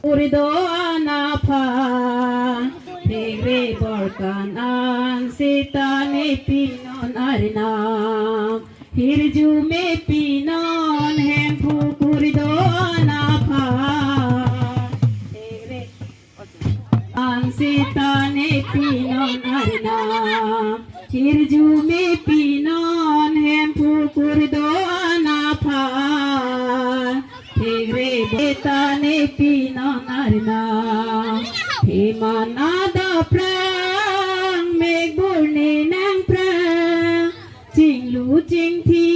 Urido anapa Hegre borkan an sitane pinon arinam Hirju me pinon hempu kurido anapa Hegre an sitane pinon arinam Hirju me pinon hempu kurido anapa Hegre betane pinon arina Himanada prang meg burne nang prang Jing lu jing thi